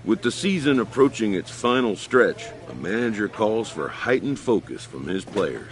With the season approaching its final stretch, a manager calls for heightened focus from his players.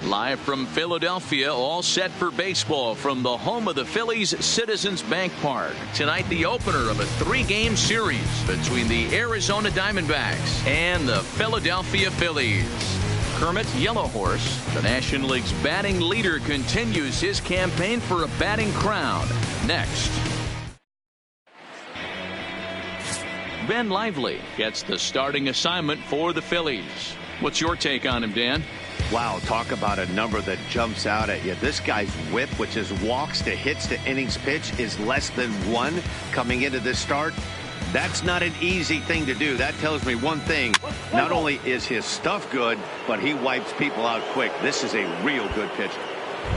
Live from Philadelphia, all set for baseball from the home of the Phillies, Citizens Bank Park. Tonight, the opener of a 3-game series between the Arizona Diamondbacks and the Philadelphia Phillies. Kermit Yellowhorse, the National League's batting leader, continues his campaign for a batting crown. Next. Ben Lively gets the starting assignment for the Phillies. What's your take on him, Dan? Wow, talk about a number that jumps out at you. This guy's whip, which is walks to hits to innings pitch, is less than 1 coming into this start. That's not an easy thing to do. That tells me one thing. Not only is his stuff good, but he wipes people out quick. This is a real good pitcher.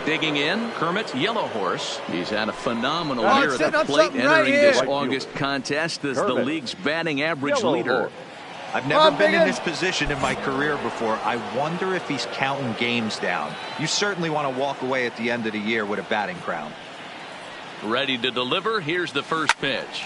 Digging in, Kermit Yellowhorse. He's had a phenomenal year at the plate, entering right this August contest as the league's batting average leader. I've never been in this position in my career before. I wonder if he's counting games down. You certainly want to walk away at the end of the year with a batting crown. Ready to deliver. Here's the first pitch.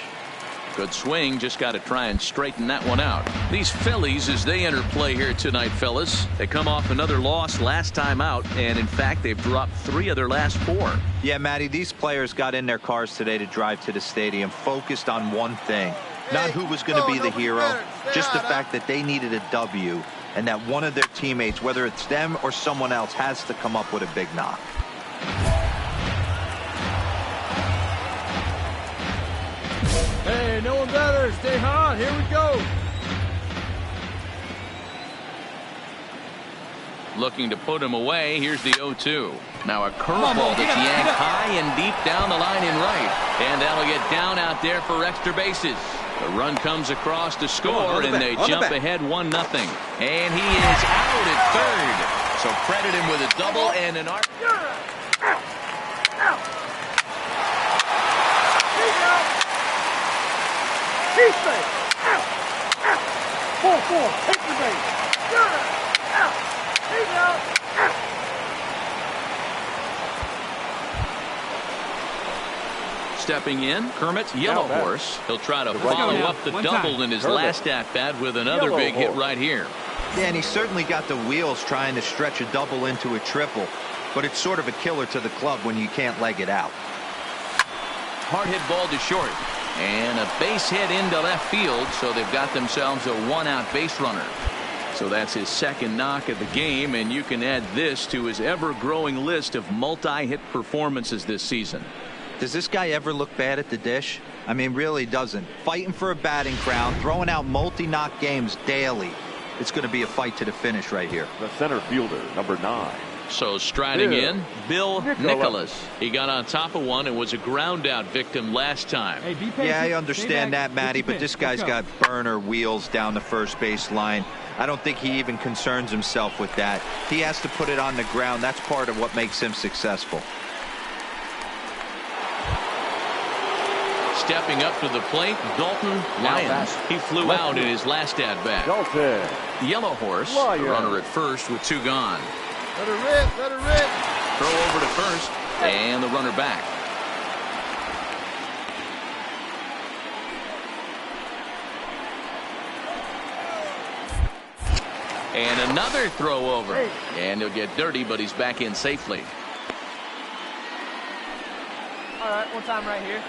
Good swing. Just got to try and straighten that one out. These Phillies, as they enter play here tonight, fellas, they come off another loss last time out, and in fact they've dropped 3 of their last 4. Yeah, Matty, these players got in their cars today to drive to the stadium focused on one thing. Not who was going to be the hero, just the fact that they needed a W and that one of their teammates, whether it's them or someone else, has to come up with a big knock. Hey, no one better. Stay hot. Here we go. Looking to put him away. Here's the 0-2. Now a curveball that's yanked high and deep down the line in right. And that'll get down out there for extra bases. The run comes across to score, and they jump ahead 1-0. And he is out at third. So credit him with a double and an arc. Defense. 4-4. Take the base. He's out. Stepping in, Kermit Yellowhorse. He'll try to follow up the double in his last at-bat with another big hit right here. Yeah, and he certainly got the wheels trying to stretch a double into a triple, but it's sort of a killer to the club when you can't leg it out. Hard hit ball to short, and a base hit into left field, so they've got themselves a 1-out base runner. So that's his second knock of the game, and you can add this to his ever-growing list of multi-hit performances this season. Does this guy ever look bad at the dish? I mean, really doesn't. Fighting for a batting crown, throwing out multi-knock games daily. It's going to be a fight to the finish right here. The center fielder, number 9. So striding in, Bill Nicholas. He got on top of one and was a ground-out victim last time. Hey, yeah, I understand that, Matty, but this guy's got burner wheels down the first base line. I don't think he even concerns himself with that. He has to put it on the ground. That's part of what makes him successful. Stepping up to the plate, Dalton Lyons. He flew out in his last at-bat. Dalton. Yellowhorse, runner at first with 2 gone. Let her rip, let her rip. Throw over to first, and the runner back. And another throw over. And he'll get dirty, but he's back in safely. All right, one time right here.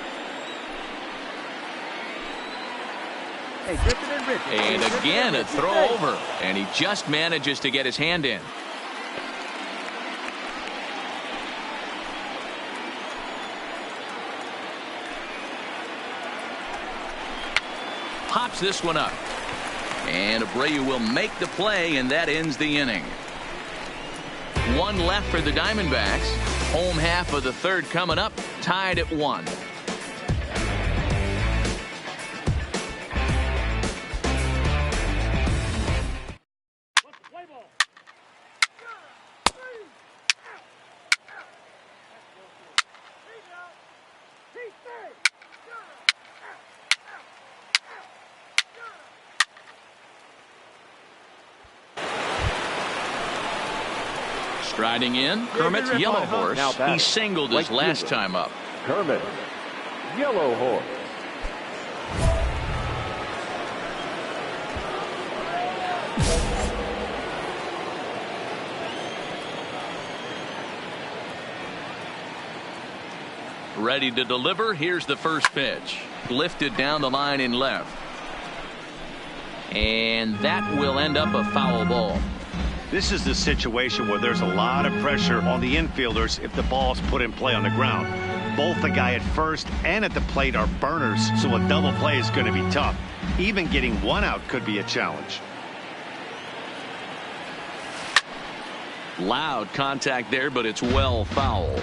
Hey, grip it and rip it. And again, a throw over. And he just manages to get his hand in. Pops this one up. And Abreu will make the play, and that ends the inning. One left for the Diamondbacks. Home half of the third coming up, tied at 1. Striding in, Kermit's Yellow Horse. He singled his last time up. Kermit, Yellow Horse. Ready to deliver. Here's the first pitch. Lifted down the line in left. And that will end up a foul ball. This is the situation where there's a lot of pressure on the infielders if the ball's put in play on the ground. Both the guy at first and at the plate are burners, so a double play is going to be tough. Even getting one out could be a challenge. Loud contact there, but it's well foul.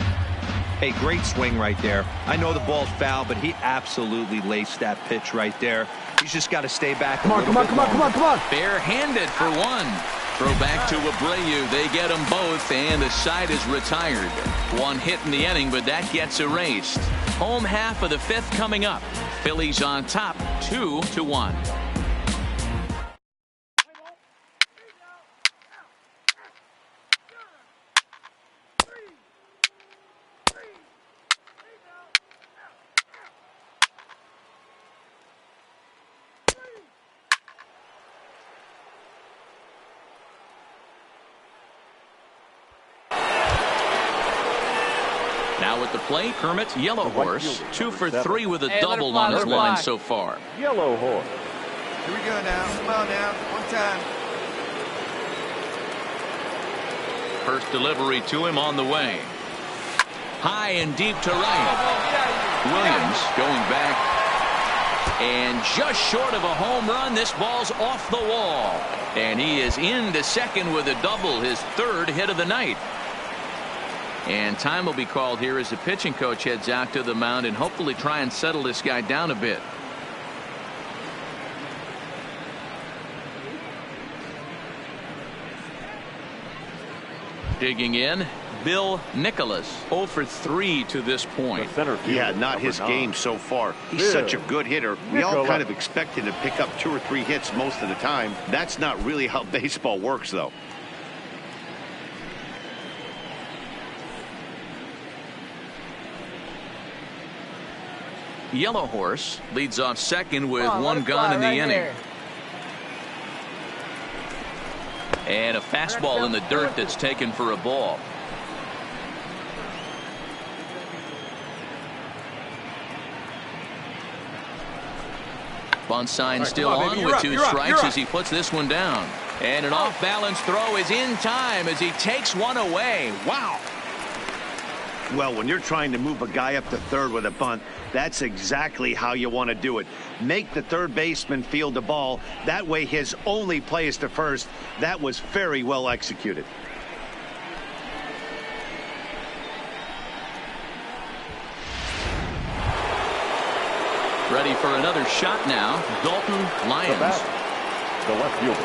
Hey, great swing right there. I know the ball's foul, but he absolutely laced that pitch right there. He's just got to stay back a little bit longer. Barehanded for one. Throw back to Abreu. They get them both, and the side is retired. One hit in the inning, but that gets erased. Home half of the fifth coming up. Phillies on top, 2-1. Now at the plate, Kermit's Yellow Horse, 2 for 3 with a double on his line so far. Yellow Horse. Here we go now. Come on now. One time. First delivery to him on the way. High and deep to right. Williams going back. And just short of a home run, this ball's off the wall. And he is into second with a double, his third hit of the night. And time will be called here as the pitching coach heads out to the mound and hopefully try and settle this guy down a bit. Digging in, Bill Nicholas, 0 for 3 to this point. Yeah, not his game so far. He's such a good hitter. We all kind of expect him to pick up 2 or 3 hits most of the time. That's not really how baseball works, though. Yellow Horse leads off second with one gone in the inning. And a fastball in the dirt that's taken for a ball. Bunt sign still on with 2 strikes as he puts this one down. And an off-balance throw is in time as he takes one away. Wow. Well, when you're trying to move a guy up to third with a bunt, that's exactly how you want to do it. Make the third baseman field the ball. That way his only play is to first. That was very well executed. Ready for another shot now. Dalton Lyons. The left fielder,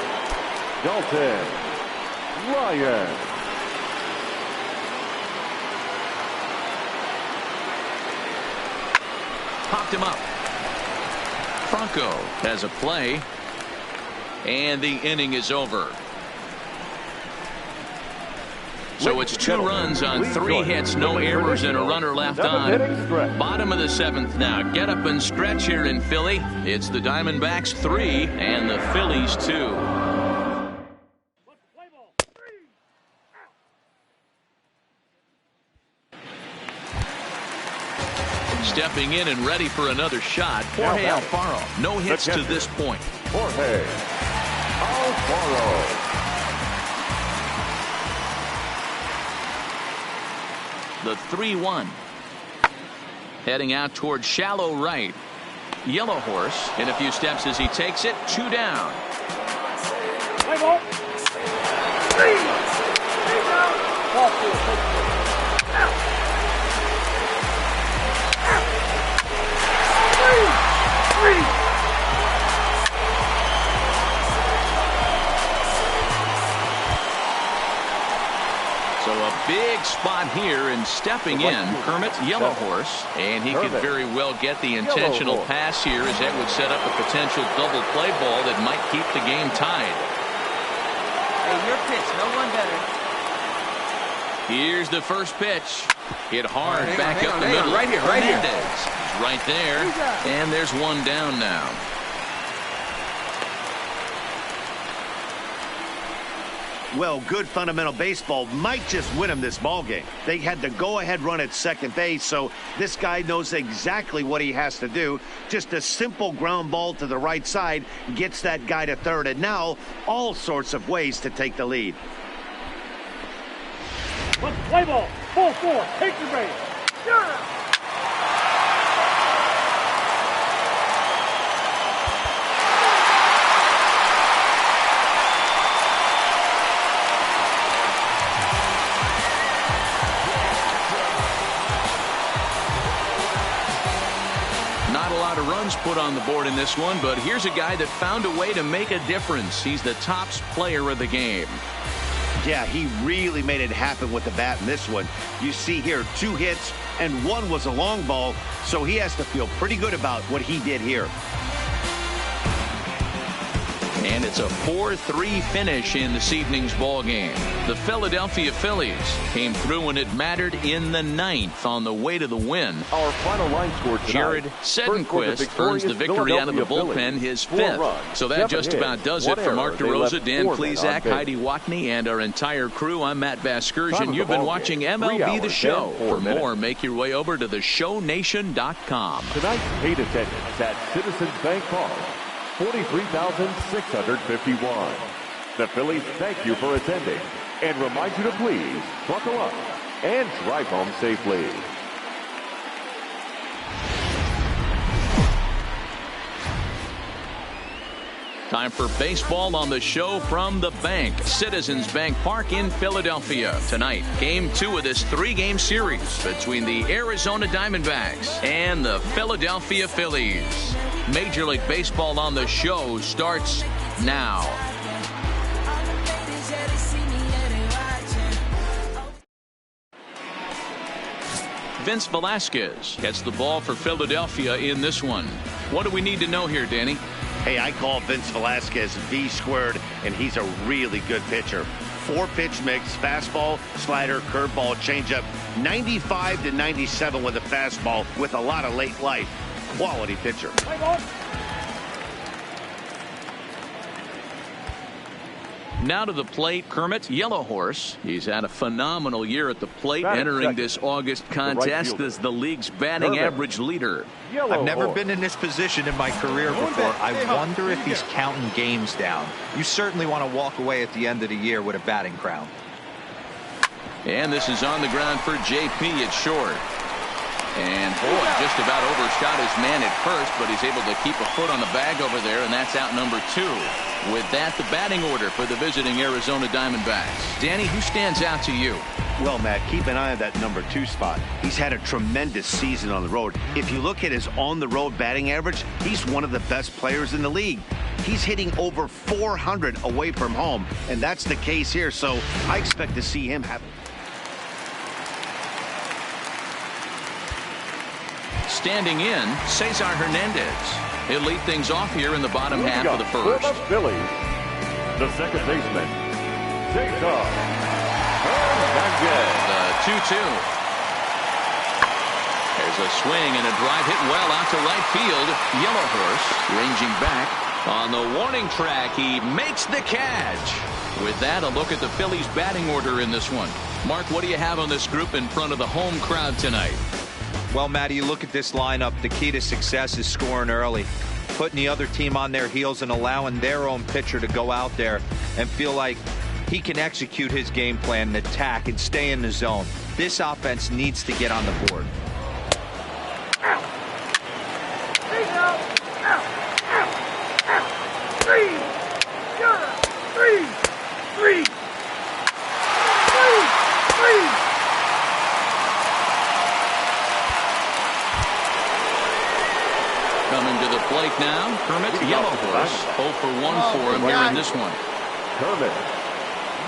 Dalton Lyons. Popped him up. Franco has a play. And the inning is over. So it's 2 runs on 3 hits, no errors, and a runner left on. Bottom of the 7th now. Get up and stretch here in Philly. It's the Diamondbacks 3 and the Phillies 2. Stepping in and ready for another shot, Jorge Alfaro. No hits to this point. Jorge Alfaro. The 3-1. Heading out toward shallow right. Yellow horse in a few steps as he takes it. 2 down. Play ball. 3. 3 down. Ball 4. Out. 3. 3. So a big spot here, and stepping in, Kermit Yellow Horse, and he could very well get the intentional pass here, as that would set up a potential double play ball that might keep the game tied. Hey, your pitch, no one better. Here's the first pitch. Hit hard back up the middle. Right here, right here. Hernandez right there, and there's 1 down now. Well, good fundamental baseball might just win them this ball game. They had the go-ahead run at second base, so this guy knows exactly what he has to do. Just a simple ground ball to the right side gets that guy to third, and now all sorts of ways to take the lead. Let's play ball. Ball 4. Take the base. Yeah. Runs put on the board in this one, but here's a guy that found a way to make a difference. He's the top player of the game. Yeah, he really made it happen with the bat in this one. You see here 2 hits and 1 was a long ball, so he has to feel pretty good about what he did here. And it's a 4-3 finish in this evening's ball game. The Philadelphia Phillies came through when it mattered in the 9th on the way to the win. Our final line score tonight. Jared Sedenquist earns the victory out of the bullpen, his 5th. So that just about does it for Mark DeRosa, Dan Plesac, Heidi Watney, and our entire crew. I'm Matt Vasgersian. You've been watching MLB The Show. For more, make your way over to theshownation.com. Tonight's paid attendance at Citizens Bank Park, 43,651. The Phillies thank you for attending and remind you to please buckle up and drive home safely. Time for baseball on the show from the bank. Citizens Bank Park in Philadelphia. Tonight, game 2 of this 3-game series between the Arizona Diamondbacks and the Philadelphia Phillies. Major League Baseball on the show starts now. Vince Velasquez gets the ball for Philadelphia in this one. What do we need to know here, Danny? Hey, I call Vince Velasquez V squared, and he's a really good pitcher. 4-pitch mix, fastball, slider, curveball, changeup, 95 to 97 with a fastball with a lot of late life. Quality pitcher. Now to the plate, Kermit Yellow Horse. He's had a phenomenal year at the plate, entering this August contest as the league's batting average leader. I've never been in this position in my career before. I wonder if he's counting games down. You certainly want to walk away at the end of the year with a batting crown. And this is on the ground for JP at short. And boy, just about overshot his man at first, but he's able to keep a foot on the bag over there, and that's out number 2. With that, the batting order for the visiting Arizona Diamondbacks. Danny, who stands out to you? Well, Matt, keep an eye on that number 2 spot. He's had a tremendous season on the road. If you look at his on-the-road batting average, he's one of the best players in the league. He's hitting over 400 away from home, and that's the case here, so I expect to see him have... Standing in, Cesar Hernandez. He'll lead things off here in the bottom half of the For first. the Phillies, the second baseman, Cesar Hernandez. The 2-2. There's a swing and a drive hit well out to right field. Yellow Horse ranging back on the warning track. He makes the catch. With that, a look at the Phillies batting order in this one. Mark, what do you have on this group in front of the home crowd tonight? Well, Matty, you look at this lineup, the key to success is scoring early, putting the other team on their heels and allowing their own pitcher to go out there and feel like he can execute his game plan and attack and stay in the zone. This offense needs to get on the board. Coming to the plate now, Kermit Yellow Horse. 0 for 1 for him here in this one. Kermit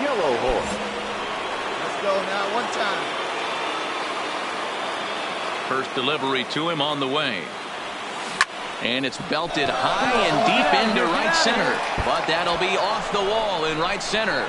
Yellow Horse. Let's go now, one time. First delivery to him on the way. And it's belted high and deep into right center. But that'll be off the wall in right center.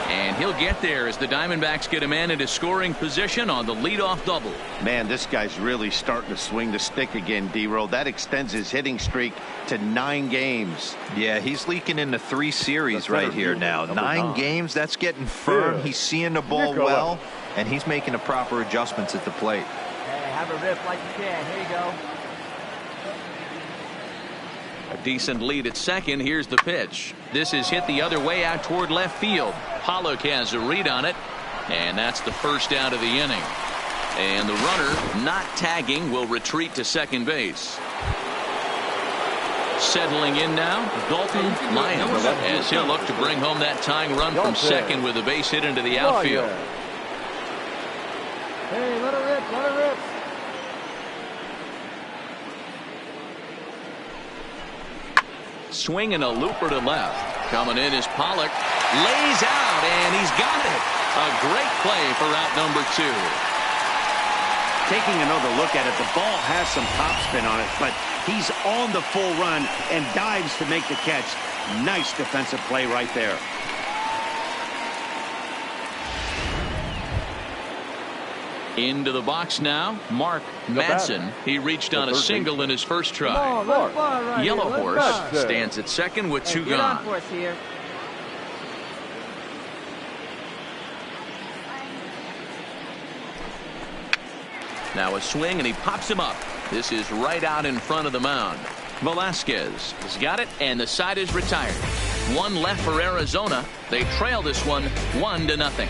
And he'll get there as the Diamondbacks get a man into scoring position on the leadoff double. Man, this guy's really starting to swing the stick again, D-Roll. That extends his hitting streak to 9 games. Yeah, he's leaking into 3 series right here now. 9 games, that's getting firm. He's seeing the ball well, and he's making the proper adjustments at the plate. Hey, have a rip like you can. Here you go. A decent lead at second. Here's the pitch. This is hit the other way out toward left field. Pollock has a read on it, and that's the first out of the inning. And the runner not tagging will retreat to second base. Settling in now, Dalton Lyons, as he'll look to bring home that tying run from second with a base hit into the outfield. Hey, let her rip, let her rip. Swinging a looper to left. Coming in is Pollock. Lays out, and he's got it. A great play for out number 2. Taking another look at it, the ball has some topspin on it, but he's on the full run and dives to make the catch. Nice defensive play right there. Into the box now, Mark Madsen. He reached on a single in his first try. Yellow Horse stands at second with 2 gone. Now a swing, and he pops him up. This is right out in front of the mound. Velasquez has got it, and the side is retired. 1 left for Arizona. They trail this one 1-0.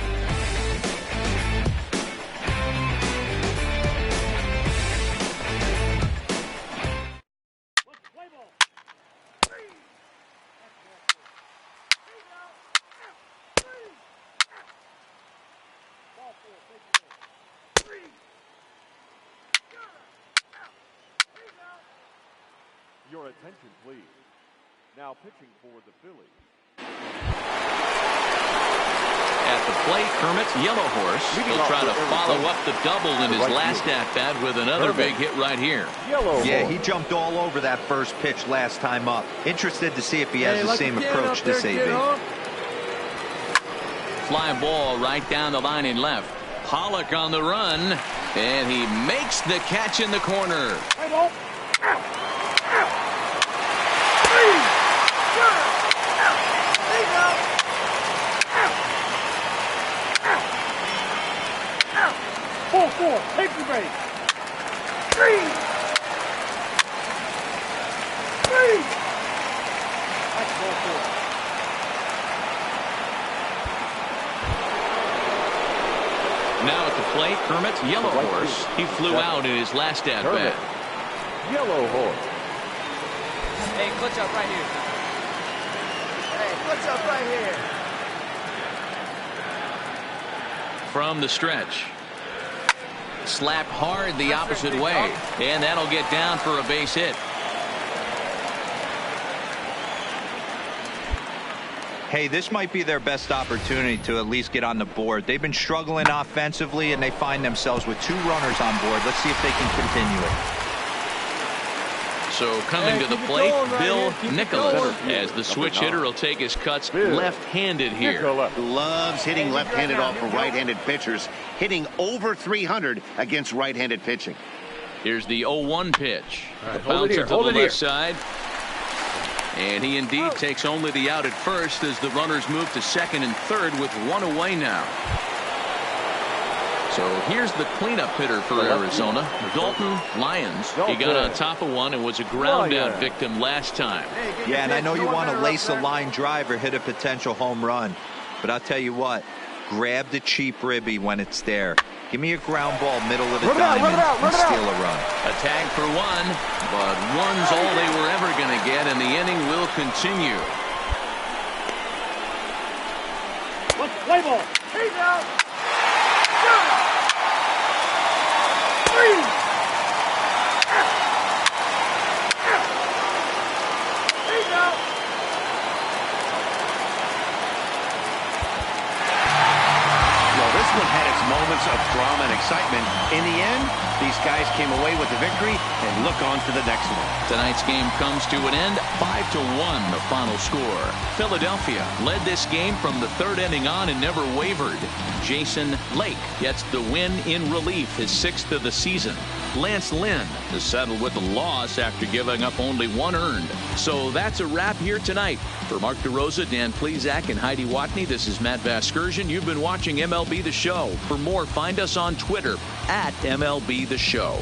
Your attention, please. Now pitching for the Phillies. At the plate, Kermit Yellow Horse. He'll try to follow up the double in his last at-bat with another big hit right here. Yeah, he jumped all over that first pitch last time up. Interested to see if he has the same approach this AB. Fly ball right down the line in left. Pollock on the run, and he makes the catch in the corner. Four, take the base. 3. That's ball 4. Now at the plate, Kermit's Yellow Horse. He flew out in his last at-bat. Yellow Horse. Hey, clutch up right here. Hey, clutch up right here. From the stretch. Slapped hard the opposite way, and that'll get down for a base hit. Hey, this might be their best opportunity to at least get on the board. They've been struggling offensively, and they find themselves with 2 runners on board. Let's see if they can continue it. So coming to the plate, Bill Nicholas, as the switch hitter will take his cuts left-handed here. Loves hitting left-handed off for right-handed pitchers, hitting over 300 against right-handed pitching. Here's the 0-1 pitch. The bouncer to the left side. And he indeed takes only the out at first as the runners move to second and third with 1 away now. So here's the cleanup hitter for Arizona, Dalton Lyons. He got on top of one and was a ground out victim last time. Yeah, and I know you want to lace a line drive or hit a potential home run, but I'll tell you what, grab the cheap ribby when it's there. Give me a ground ball middle of the diamond and steal a run. A tag for one, but one's all they were ever going to get, and the inning will continue. Let's play ball. He's out. 3. He's out. Well, this one had its moments of drama and excitement. In the end, these guys came away with the victory and look on to the next one. Tonight's game comes to an end, 5-1 the final score. Philadelphia led this game from the third inning on and never wavered. Jason Lake gets the win in relief, his 6th of the season. Lance Lynn is settled with a loss after giving up only 1 earned. So that's a wrap here tonight. For Mark DeRosa, Dan Plesac, and Heidi Watney, this is Matt Vasgersian. You've been watching MLB The Show. For more, find us on Twitter at MLB The Show.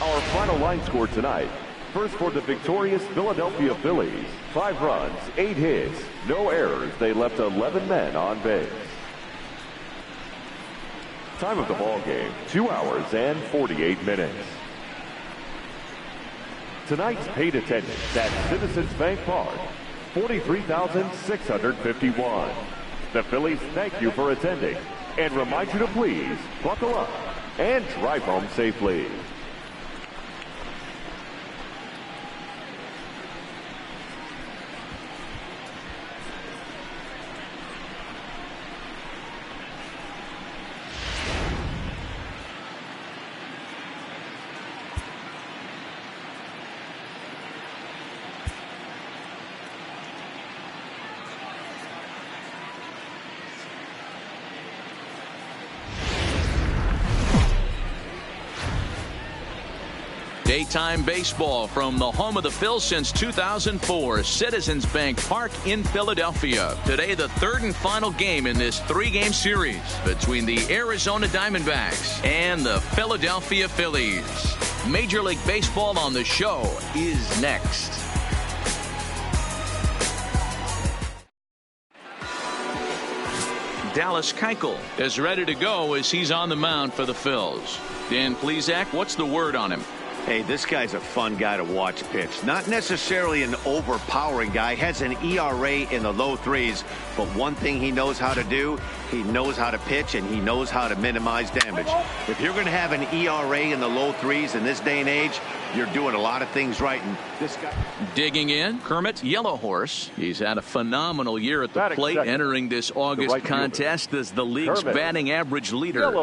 Our final line score tonight. First for the victorious Philadelphia Phillies. 5 runs, 8 hits, no errors. They left 11 men on base. Time of the ball game, 2 hours and 48 minutes. Tonight's paid attendance at Citizens Bank Park, 43,651. The Phillies thank you for attending and remind you to please buckle up and drive home safely. Daytime baseball from the home of the Phils since 2004, Citizens Bank Park in Philadelphia. Today, the third and final game in this 3-game series between the Arizona Diamondbacks and the Philadelphia Phillies. Major League Baseball on the Show is next. Dallas Keuchel is ready to go as he's on the mound for the Phils. Dan Plesac, what's the word on him? Hey, this guy's a fun guy to watch pitch. Not necessarily an overpowering guy. Has an ERA in the low 3s. But one thing he knows how to do, he knows how to pitch and he knows how to minimize damage. If you're going to have an ERA in the low 3s in this day and age, you're doing a lot of things right. And this guy digging in, Kermit Yellowhorse. He's had a phenomenal year at the plate, entering this August contest as the league's batting average leader.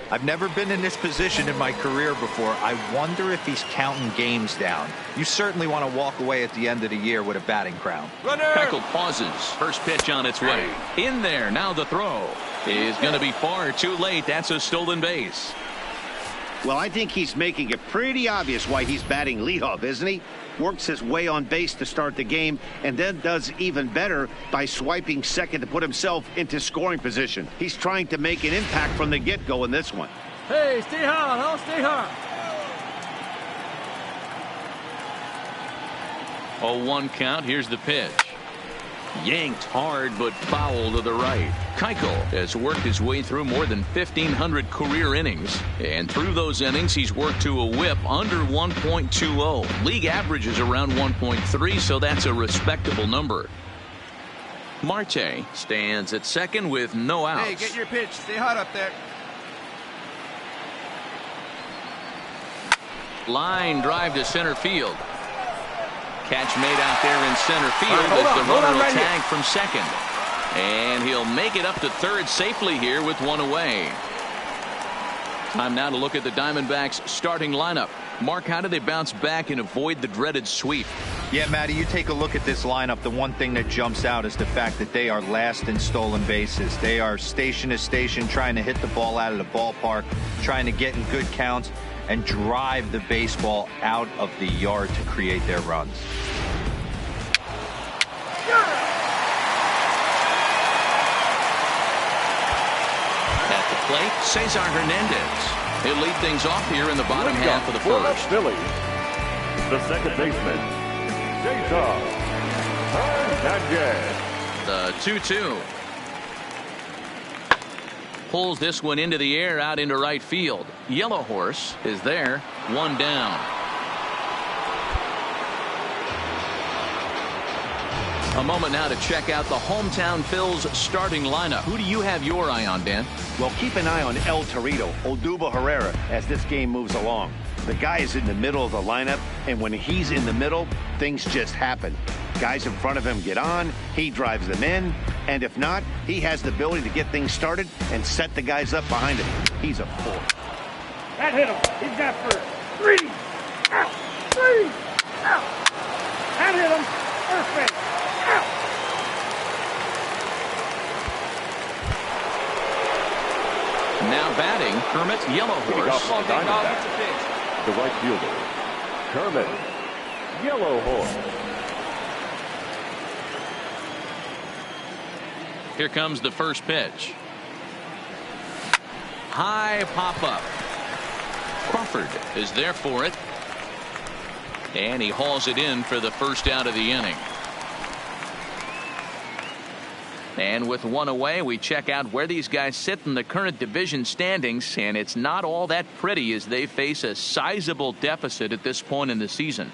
I've never been in this position in my career before. I wonder if he's counting games down. You certainly want to walk away at the end of the year with a batting crown. Keuchel pauses. First pitch on its way. In there. Now the throw is going to be far too late. That's a stolen base. Well, I think he's making it pretty obvious why he's batting leadoff, isn't he? Works his way on base to start the game and then does even better by swiping second to put himself into scoring position. He's trying to make an impact from the get-go in this one. Hey, stay hard, huh? Stay hard. 0-1 count. Here's the pitch. Yanked hard but foul to the right. Keuchel has worked his way through more than 1,500 career innings. And through those innings, he's worked to a whip under 1.20. League average is around 1.3, so that's a respectable number. Marte stands at second with no outs. Hey, get your pitch. Stay hot up there. Line drive to center field. Catch made out there in center field as the runner will tag from second. And he'll make it up to third safely here with one away. Time now to look at the Diamondbacks starting lineup. Mark, how do they bounce back and avoid the dreaded sweep? Yeah, Matty, you take a look at this lineup. The one thing that jumps out is the fact that they are last in stolen bases. They are station to station trying to hit the ball out of the ballpark, trying to get in good counts and drive the baseball out of the yard to create their runs. At the plate, Cesar Hernandez. He'll lead things off here in the bottom half of the For the first. Phillies, the second baseman, Cesar Hernandez. The 2-2. Pulls this one into the air out into right field. Yellow Horse is there. One down. A moment now to check out the hometown Phils starting lineup. Who do you have your eye on, Dan? Well, keep an eye on El Torito, Odubel Herrera, as this game moves along. The guy is in the middle of the lineup, and when he's in the middle, things just happen. Guys in front of him get on, he drives them in, and if not, he has the ability to get things started and set the guys up behind him. He's a force. That hit him. He's got first. 3 out. 3 out. That hit him. First base. Out. Now batting, Kermit Yellow Horse. Come on, big dog. Get your pitch. The right fielder, Kermit Yellow Horse. Here comes the first pitch. High pop-up. Crawford is there for it. And he hauls it in for the first out of the inning. And with one away, we check out where these guys sit in the current division standings, and it's not all that pretty as they face a sizable deficit at this point in the season.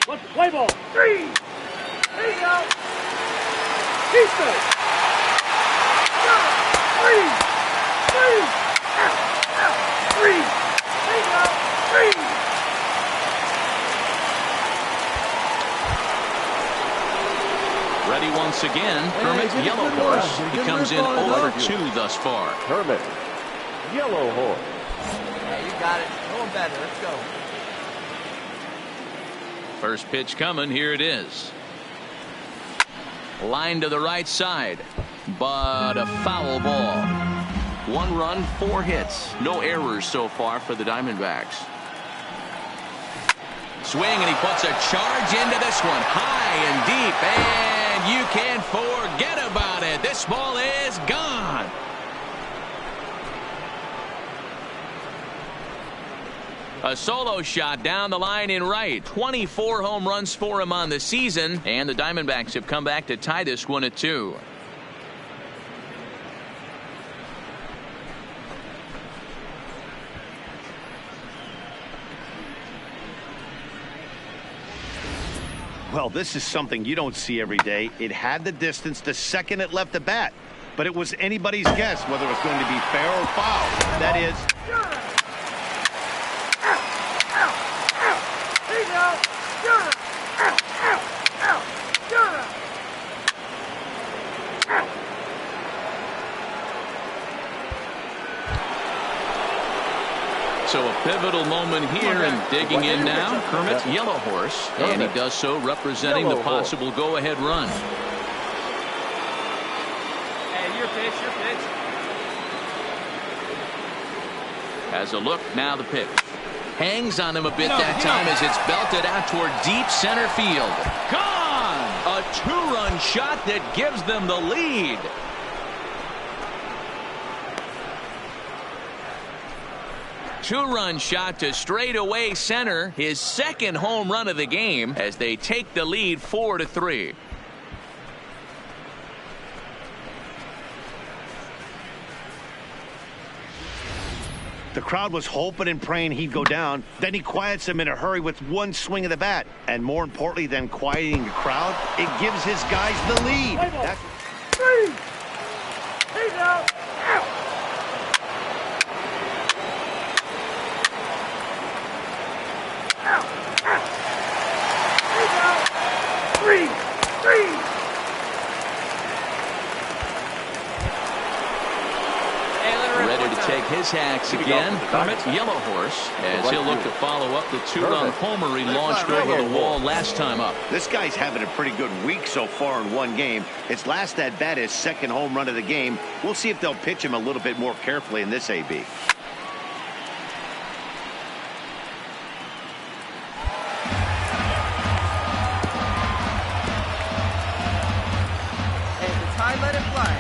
Let's play ball. 3. There you go. He's good. 3. 3. Out. Out. 3. There you go. 3. Ready once again, Kermit Yellow Horse. He comes in 0-2 thus far. Kermit Yellow Horse. Hey, you got it. Going better. Let's go. First pitch coming. Here it is. Line to the right side, but a foul ball. 1 run, 4 hits. No errors so far for the Diamondbacks. Swing, and he puts a charge into this one. High and deep, and you can't forget about it. This ball is gone. A solo shot down the line in right. 24 home runs for him on the season, and the Diamondbacks have come back to tie this one at 2. Well, this is something you don't see every day. It had the distance the second it left the bat, but it was anybody's guess whether it was going to be fair or foul. That is, So a pivotal moment here, and digging in now, Kermit Yellow Horse, and he does so representing the possible go-ahead run. Hey, your pitch, your pitch. As a look, now the pitch. Hangs on him a bit that time as it's belted out toward deep center field. Gone! A 2-run shot that gives them the lead. Two-run shot to straightaway center, his second home run of the game as they take the lead 4-3. the crowd was hoping and praying he'd go down. Then he quiets them in a hurry with one swing of the bat. And more importantly than quieting the crowd, it gives his guys the lead. That's 3. He's out. Out. He's out. 3. take his hacks again. Yellow horse, as he'll look to follow up the two-run homer he launched over the wall last time up. This guy's having a pretty good week so far in one game. His last at bat, his second home run of the game. We'll see if they'll pitch him a little bit more carefully in this AB. Let it fly.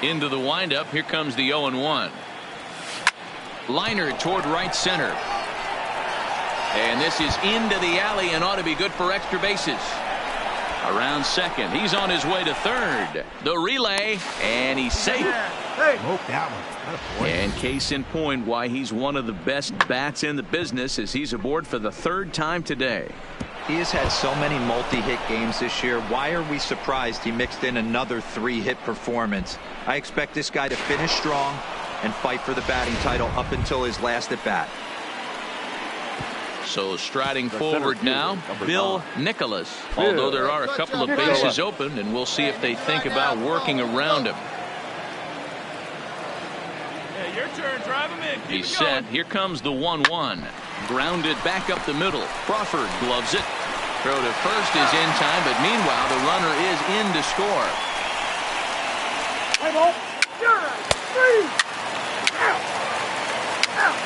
Into the windup. Here comes the 0-1. Liner toward right center. And this is into the alley and ought to be good for extra bases. Around second. He's on his way to third. The relay. And he's safe. And case in point why he's one of the best bats in the business as he's aboard for the third time today. He has had so many multi-hit games this year. Why are we surprised he mixed in another 3-hit performance? I expect this guy to finish strong and fight for the batting title up until his last at bat. So striding forward now, Bill Nicholas. Although there are a couple of bases open, and we'll see if they think about working around him. Your turn, drive him in. He's set. Here comes the 1-1. Grounded back up the middle. Crawford gloves it. Throw to first is in time, but meanwhile the runner is in to score. Hey, ball. Three. Out. Out.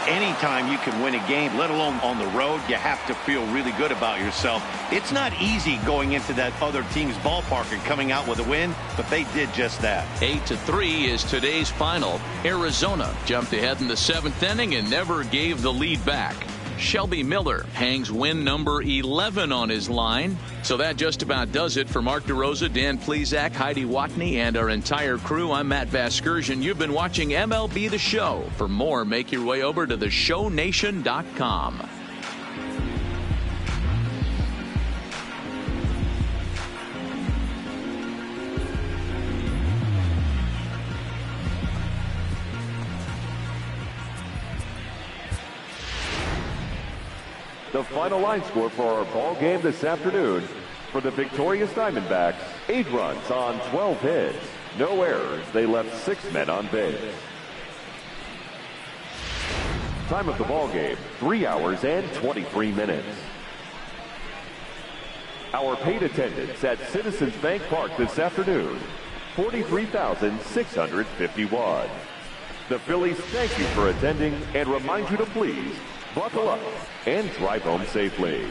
Anytime you can win a game, let alone on the road, you have to feel really good about yourself. It's not easy going into that other team's ballpark and coming out with a win, but they did just that. 8-3 is today's final. Arizona jumped ahead in the 7th inning and never gave the lead back. Shelby Miller hangs win number 11 on his line. So that just about does it for Mark DeRosa, Dan Plesac, Heidi Watney, and our entire crew. I'm Matt Vasgersian. You've been watching MLB The Show. For more, make your way over to theshownation.com. The final line score for our ball game this afternoon: for the victorious Diamondbacks, 8 runs on 12 hits. No errors. They left 6 men on base. Time of the ball game, 3 hours and 23 minutes. Our paid attendance at Citizens Bank Park this afternoon, 43,651. The Phillies thank you for attending and remind you to please buckle up and drive home safely.